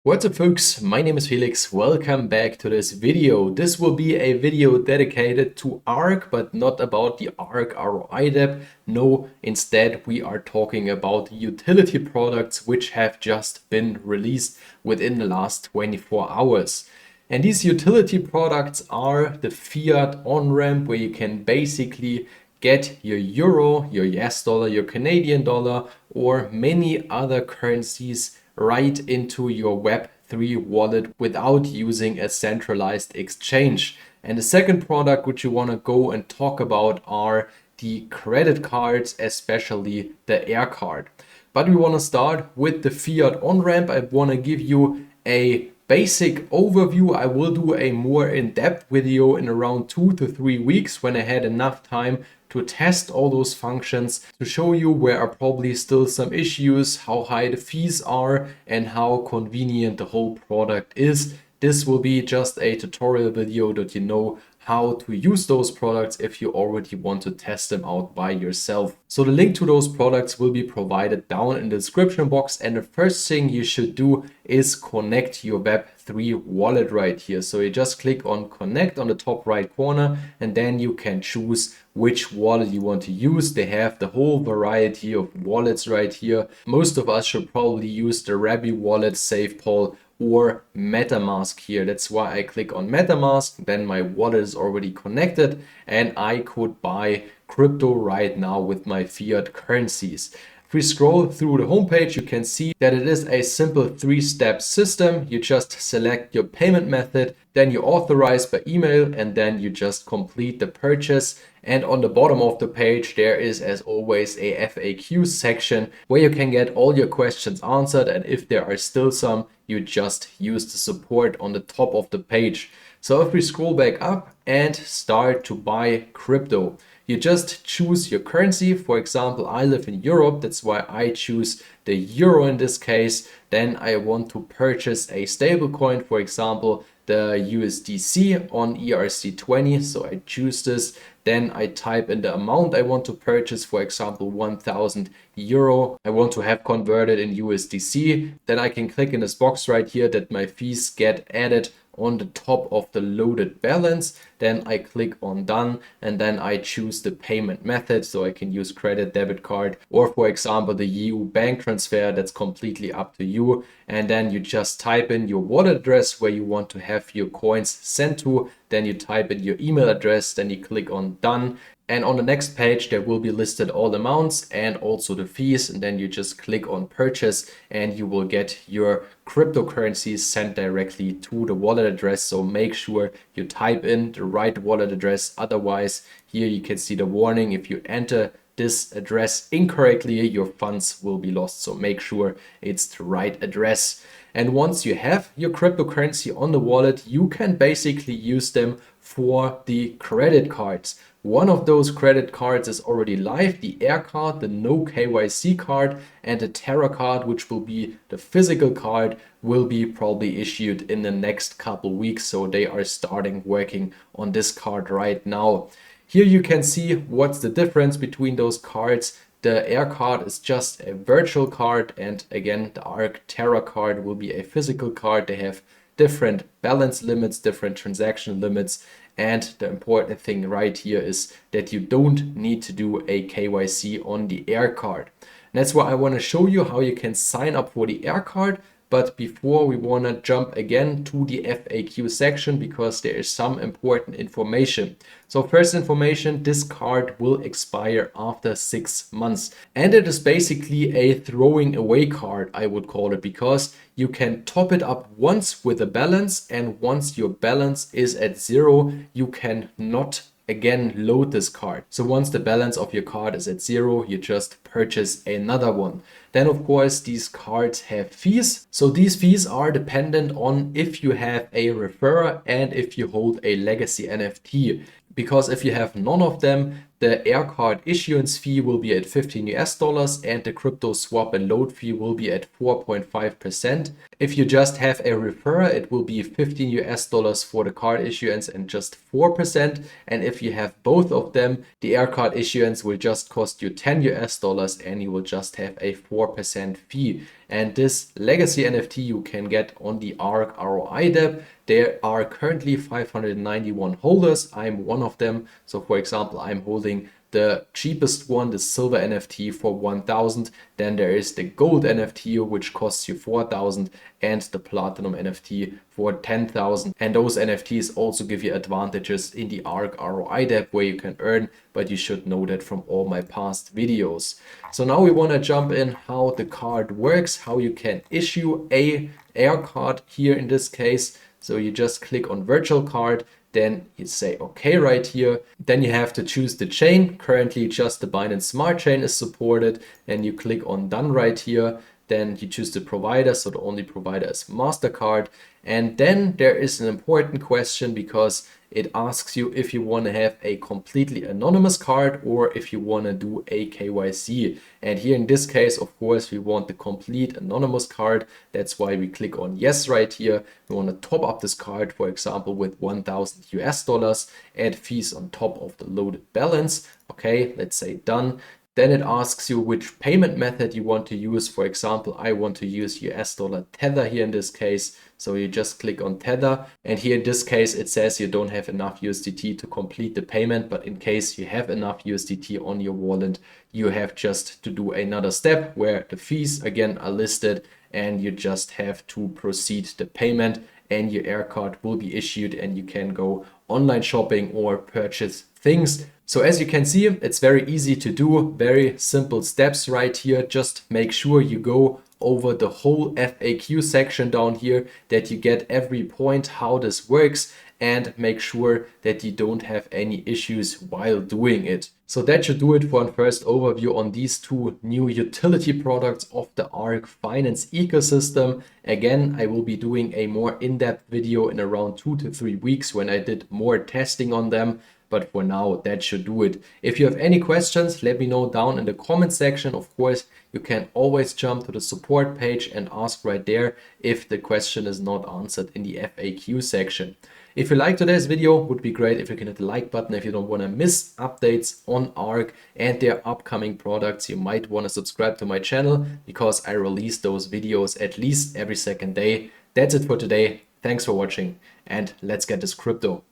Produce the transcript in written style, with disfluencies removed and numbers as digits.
What's up folks, my name is Felix, welcome back to this video. This will be a video dedicated to ARK, but not about the ARK ROI debt. No, instead we are talking about utility products which have just been released within the last 24 hours. And these utility products are the Fiat Onramp, where you can basically get your euro, your US dollar, your Canadian dollar, or many other currencies right into your Web3 wallet without using a centralized exchange. And the second product which you want to go and talk about are the credit cards, especially the Air card. But we want to start with the Fiat Onramp. I want to give you a basic overview. I will do a more in-depth video in around 2 to 3 weeks when I had enough time to test all those functions, to show you where are probably still some issues, how high the fees are, and how convenient the whole product is. This will be just a tutorial video that you know how to use those products if you already want to test them out by yourself. So the link to those products will be provided down in the description box, and the first thing you should do is connect your Web3 wallet right here. So you just click on connect on the top right corner, and then you can choose which wallet you want to use. They have the whole variety of wallets right here. Most of us should probably use the Rabby wallet, SafePol, or MetaMask here. That's why I click on MetaMask. Then my wallet is already connected and I could buy crypto right now with my fiat currencies. If we scroll through the homepage, you can see that it is a simple 3-step system. You just select your payment method, then you authorize by email, and then you just complete the purchase. And on the bottom of the page, there is, as always, a FAQ section where you can get all your questions answered. And if there are still some, you just use the support on the top of the page. So if we scroll back up and start to buy crypto, you just choose your currency. For example, I live in Europe, that's why I choose the euro in this case. Then I want to purchase a stable coin, for example, the USDC on ERC20. So I choose this. Then I type in the amount I want to purchase, for example, 1000 euro. I want to have converted in USDC. Then I can click in this box right here that my fees get added on the top of the loaded balance. Then I click on done, and then I choose the payment method. So I can use credit, debit card, or for example, the EU bank transfer. That's completely up to you. And then you just type in your wallet address where you want to have your coins sent to. Then you type in your email address, then you click on done. And on the next page, there will be listed all amounts and also the fees. And then you just click on purchase and you will get your cryptocurrencies sent directly to the wallet address. So make sure you type in the right wallet address. Otherwise, here you can see the warning. If you enter this address incorrectly, your funds will be lost. So make sure it's the right address. And once you have your cryptocurrency on the wallet, you can basically use them for the credit cards. One of those credit cards is already live, the Air card, the no KYC card, and the Terra card, which will be the physical card, will be probably issued in the next couple weeks. So they are starting working on this card right now. Here you can see what's the difference between those cards. The Air card is just a virtual card, and again, the ARK Terra card will be a physical card. They have different balance limits, different transaction limits, and the important thing right here is that you don't need to do a KYC on the Air card. And that's why I want to show you how you can sign up for the Air card. But before, we want to jump again to the FAQ section because there is some important information. So first information, this card will expire after 6 months. And it is basically a throwing away card, I would call it, because you can top it up once with a balance, and once your balance is at 0, you cannot again load this card. So once the balance of your card is at 0, you just purchase another one. Then of course these cards have fees. So these fees are dependent on if you have a referrer and if you hold a legacy NFT. Because if you have none of them, the air card issuance fee will be at 15 US dollars and the crypto swap and load fee will be at 4.5%. If you just have a referrer, it will be 15 US dollars for the card issuance and just 4%. And if you have both of them, the air card issuance will just cost you 10 US dollars and you will just have a 4% fee. And this legacy NFT you can get on the ARK ROI dApp. There are currently 591 holders. I'm one of them. So for example, I'm holding the cheapest one, the silver NFT for 1,000. Then there is the gold NFT, which costs you 4,000, and the platinum NFT for 10,000. And those NFTs also give you advantages in the ARK ROI dApp where you can earn, but you should know that from all my past videos. So now we want to jump in how the card works, how you can issue a air card here in this case. So you just click on virtual card, then you say okay right here. Then you have to choose the chain. Currently just the Binance Smart Chain is supported, and you click on done right here. Then you choose the provider, so the only provider is MasterCard. And then there is an important question because it asks you if you want to have a completely anonymous card or if you want to do a KYC. And here in this case, of course, we want the complete anonymous card. That's why we click on yes right here. We want to top up this card, for example, with 1,000 US dollars, add fees on top of the loaded balance. Okay, let's say done. Then it asks you which payment method you want to use. For example, I want to use US dollar Tether here in this case. So you just click on Tether. And here in this case, it says you don't have enough USDT to complete the payment. But in case you have enough USDT on your wallet, you have just to do another step where the fees again are listed and you just have to proceed the payment and your air card will be issued and you can go online shopping or purchase things. So as you can see, it's very easy to do, very simple steps right here. Just make sure you go over the whole FAQ section down here, that you get every point how this works, and make sure that you don't have any issues while doing it. So that should do it for a first overview on these two new utility products of the ARK Finance ecosystem. Again, I will be doing a more in-depth video in around 2 to 3 weeks when I did more testing on them. But for now, that should do it. If you have any questions, let me know down in the comment section. Of course, you can always jump to the support page and ask right there if the question is not answered in the FAQ section. If you liked today's video, it would be great if you can hit the like button. If you don't want to miss updates on ARK and their upcoming products, you might want to subscribe to my channel because I release those videos at least every second day. That's it for today. Thanks for watching and let's get this crypto.